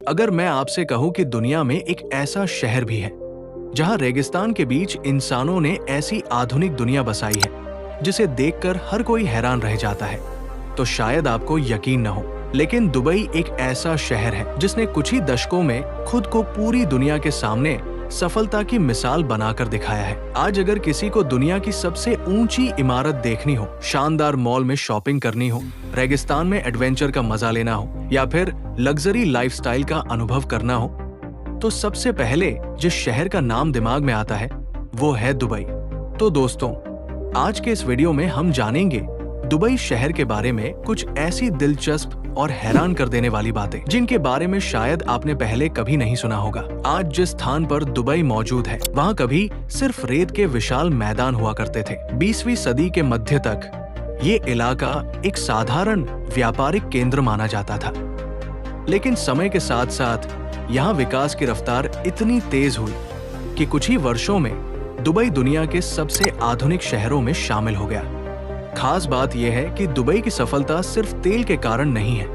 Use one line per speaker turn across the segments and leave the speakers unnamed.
अगर मैं आपसे कहूं कि दुनिया में एक ऐसा शहर भी है जहां रेगिस्तान के बीच इंसानों ने ऐसी आधुनिक दुनिया बसाई है जिसे देखकर हर कोई हैरान रह जाता है, तो शायद आपको यकीन न हो, लेकिन दुबई एक ऐसा शहर है जिसने कुछ ही दशकों में खुद को पूरी दुनिया के सामने सफलता की मिसाल बनाकर दिखाया है। आज अगर किसी को दुनिया की सबसे ऊंची इमारत देखनी हो, शानदार मॉल में शॉपिंग करनी हो, रेगिस्तान में एडवेंचर का मजा लेना हो या फिर लग्जरी लाइफस्टाइल का अनुभव करना हो, तो सबसे पहले जिस शहर का नाम दिमाग में आता है वो है दुबई। तो दोस्तों, आज के इस वीडियो में हम जानेंगे दुबई शहर के बारे में कुछ ऐसी दिलचस्प और हैरान कर देने वाली बातें जिनके बारे में शायद आपने पहले कभी नहीं सुना होगा। आज जिस स्थान पर दुबई मौजूद है वहाँ कभी सिर्फ रेत के विशाल मैदान हुआ करते थे। 20वीं सदी के मध्य तक ये इलाका एक साधारण व्यापारिक केंद्र माना जाता था, लेकिन समय के साथ साथ यहाँ विकास की रफ्तार इतनी तेज हुई कि कुछ ही वर्षों में दुबई दुनिया के सबसे आधुनिक शहरों में शामिल हो गया। खास बात यह है कि दुबई की सफलता सिर्फ तेल के कारण नहीं है,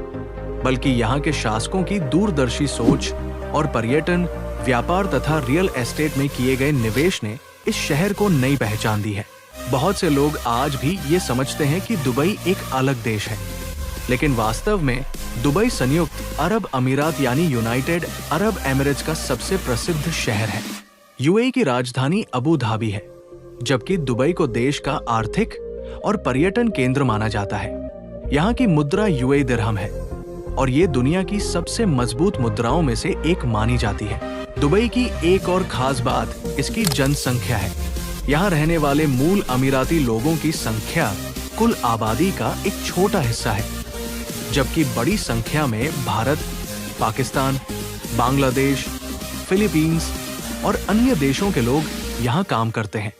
बल्कि यहाँ के शासकों की दूरदर्शी सोच और पर्यटन, व्यापार तथा रियल एस्टेट में किए गए निवेश ने इस शहर को नई पहचान दी है। बहुत से लोग आज भी ये समझते हैं कि दुबई एक अलग देश है, लेकिन वास्तव में दुबई संयुक्त अरब अमीरात यानी यूनाइटेड अरब एमिरेट्स का सबसे प्रसिद्ध शहर है। यूएई की राजधानी अबू धाबी है, जबकि दुबई को देश का आर्थिक और पर्यटन केंद्र माना जाता है। यहाँ की मुद्रा यूएई दिरहम है और ये दुनिया की सबसे मजबूत मुद्राओं में से एक मानी जाती है। दुबई की एक और खास बात इसकी जनसंख्या है। यहाँ रहने वाले मूल अमीराती लोगों की संख्या कुल आबादी का एक छोटा हिस्सा है, जबकि बड़ी संख्या में भारत, पाकिस्तान, बांग्लादेश, फिलीपींस और अन्य देशों के लोग यहाँ काम करते हैं।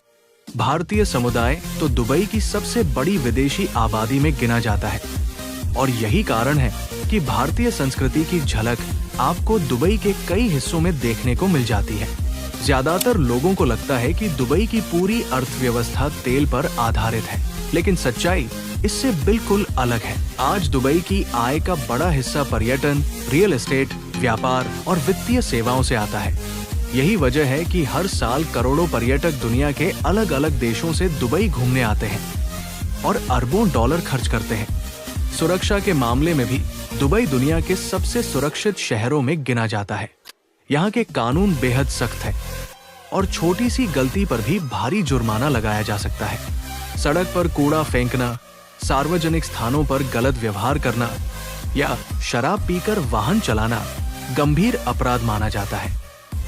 भारतीय समुदाय तो दुबई की सबसे बड़ी विदेशी आबादी में गिना जाता है और यही कारण है कि भारतीय संस्कृति की झलक आपको दुबई के कई हिस्सों में देखने को मिल जाती है। ज्यादातर लोगों को लगता है कि दुबई की पूरी अर्थव्यवस्था तेल पर आधारित है, लेकिन सच्चाई इससे बिल्कुल अलग है। आज दुबई की आय का बड़ा हिस्सा पर्यटन, रियल एस्टेट, व्यापार और वित्तीय सेवाओं से आता है। यही वजह है कि हर साल करोड़ों पर्यटक दुनिया के अलग अलग देशों से दुबई घूमने आते हैं और अरबों डॉलर खर्च करते हैं। सुरक्षा के मामले में भी दुबई दुनिया के सबसे सुरक्षित शहरों में गिना जाता है। यहाँ के कानून बेहद सख्त है और छोटी सी गलती पर भी भारी जुर्माना लगाया जा सकता है। सड़क पर कूड़ा फेंकना, सार्वजनिक स्थानों पर गलत व्यवहार करना या शराब पीकर वाहन चलाना गंभीर अपराध माना जाता है।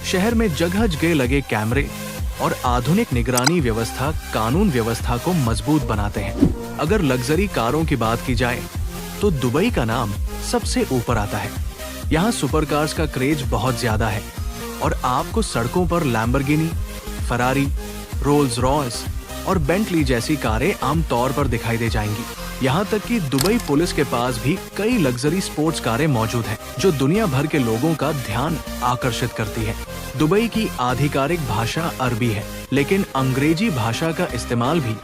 शहर में जगह जगह लगे कैमरे और आधुनिक निगरानी व्यवस्था कानून व्यवस्था को मजबूत बनाते हैं। अगर लग्जरी कारों की बात की जाए तो दुबई का नाम सबसे ऊपर आता है। यहाँ सुपरकार्स का क्रेज बहुत ज्यादा है और आपको सड़कों पर लैम्बोर्गिनी, फरारी, रोल्स रॉयस और बेंटली जैसी कारें आमतौर पर दिखाई दे जाएंगी। यहाँ तक कि दुबई पुलिस के पास भी कई लग्जरी स्पोर्ट्स कारें मौजूद हैं, जो दुनिया भर के लोगों का ध्यान आकर्षित करती है। दुबई की आधिकारिक भाषा अरबी है, लेकिन अंग्रेजी भाषा का इस्तेमाल भी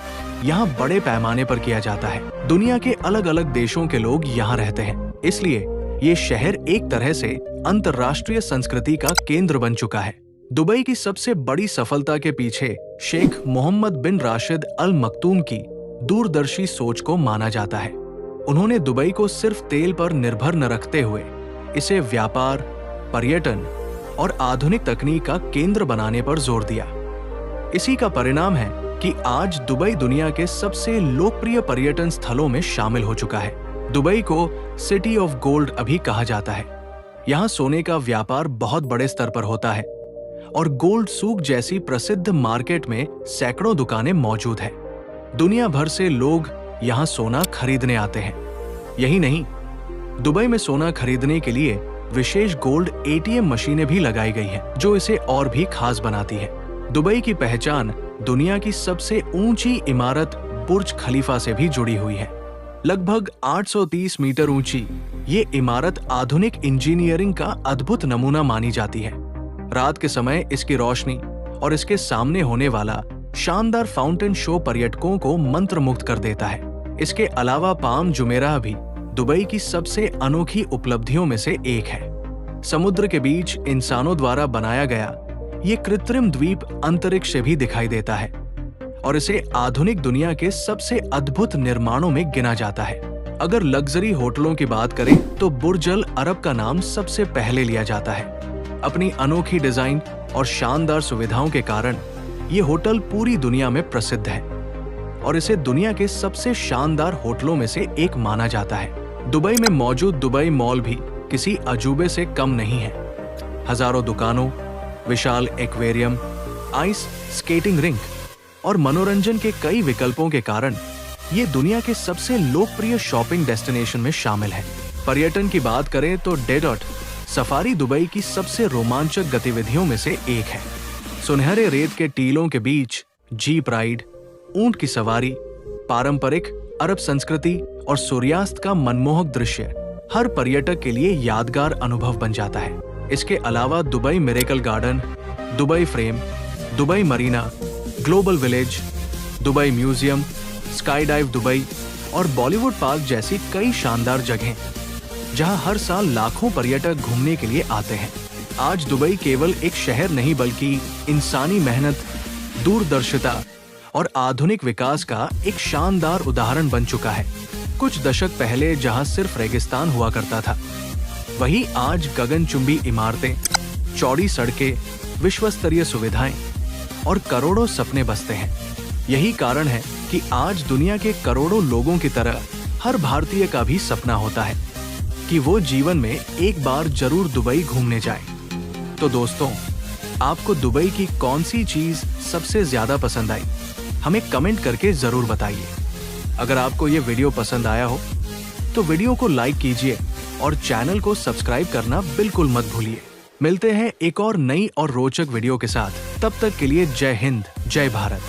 यहाँ बड़े पैमाने पर किया जाता है। दुनिया के अलग अलग देशों के लोग यहाँ रहते हैं, इसलिए ये शहर एक तरह से अंतर्राष्ट्रीय संस्कृति का केंद्र बन चुका है। दुबई की सबसे बड़ी सफलता के पीछे शेख मोहम्मद बिन राशिद अल मक्तूम की दूरदर्शी सोच को माना जाता है। उन्होंने दुबई को सिर्फ तेल पर निर्भर न रखते हुए इसे व्यापार, पर्यटन और आधुनिक तकनीक का केंद्र बनाने पर जोर दिया। इसी का परिणाम है कि आज दुबई दुनिया के सबसे लोकप्रिय पर्यटन स्थलों में शामिल हो चुका है। दुबई को सिटी ऑफ गोल्ड अभी कहा जाता है। यहाँ सोने का व्यापार बहुत बड़े स्तर पर होता है और गोल्ड सूक जैसी प्रसिद्ध मार्केट में सैकड़ों दुकानें मौजूद हैं। दुनिया भर से लोग यहाँ सोना खरीदने आते हैं। यही नहीं, दुबई में सोना खरीदने के लिए विशेष गोल्ड एटीएम मशीनें भी लगाई गई हैं, जो इसे और भी खास बनाती है। दुबई की पहचान दुनिया की सबसे ऊंची इमारत बुर्ज खलीफा से भी जुड़ी हुई है। लगभग 830 मीटर ऊंची ये इमारत आधुनिक इंजीनियरिंग का अद्भुत नमूना मानी जाती है। रात के समय इसकी रोशनी और इसके सामने होने वाला शानदार फाउंटेन शो पर्यटकों को मंत्रमुग्ध कर देता है। इसके अलावा पाम जुमेराह भी दुबई की सबसे अनोखी उपलब्धियों में से एक है। समुद्र के बीच इंसानों द्वारा बनाया गया ये कृत्रिम द्वीप अंतरिक्ष से भी दिखाई देता है और इसे आधुनिक दुनिया के सबसे अद्भुत निर्माणों में गिना जाता है। अगर लग्जरी होटलों की बात करें तो बुर्ज अल अरब का नाम सबसे पहले लिया जाता है। अपनी अनोखी डिजाइन और शानदार सुविधाओं के कारण ये होटल पूरी दुनिया में प्रसिद्ध है और इसे दुनिया के सबसे शानदार होटलों में से एक माना जाता है। दुबई में मौजूद दुबई मॉल भी किसी अजूबे से कम नहीं है। हजारों दुकानों, विशाल एक्वेरियम, आइस स्केटिंग रिंक और मनोरंजन के कई विकल्पों के कारण ये दुनिया के सबसे लोकप्रिय शॉपिंग डेस्टिनेशन में शामिल है। पर्यटन की बात करें तो डेजर्ट सफारी दुबई की सबसे रोमांचक गतिविधियों में से एक है। सुनहरे रेत के टीलों के बीच जीप राइड, ऊंट की सवारी, पारंपरिक अरब संस्कृति और सूर्यास्त का मनमोहक दृश्य हर पर्यटक के लिए यादगार अनुभव बन जाता है। इसके अलावा Dubai miracle garden, Dubai frame, Dubai Marina, global village, Dubai museum, sky dive Dubai और बॉलीवुड पार्क जैसी कई शानदार जगहें जहां हर साल लाखों पर्यटक घूमने के लिए आते हैं। आज दुबई केवल एक शहर नहीं बल्कि इंसानी मेहनत, दूरदर्शिता और आधुनिक विकास का एक शानदार उदाहरण बन चुका है। कुछ दशक पहले जहां सिर्फ रेगिस्तान हुआ करता था, वहीं आज गगनचुंबी इमारतें, चौड़ी सड़कें, विश्वस्तरीय सुविधाएं और करोड़ों सपने बसते हैं। यही कारण है कि आज दुनिया के करोड़ों लोगों की तरह हर भारतीय का भी सपना होता है कि वो जीवन में एक बार जरूर दुबई घूमने जाए। तो दोस्तों, आपको दुबई की कौन सी चीज सबसे ज्यादा पसंद आई? हमें कमेंट करके जरूर बताइए। अगर आपको ये वीडियो पसंद आया हो तो वीडियो को लाइक कीजिए और चैनल को सब्सक्राइब करना बिल्कुल मत भूलिए। मिलते हैं एक और नई और रोचक वीडियो के साथ। तब तक के लिए जय हिंद, जय भारत।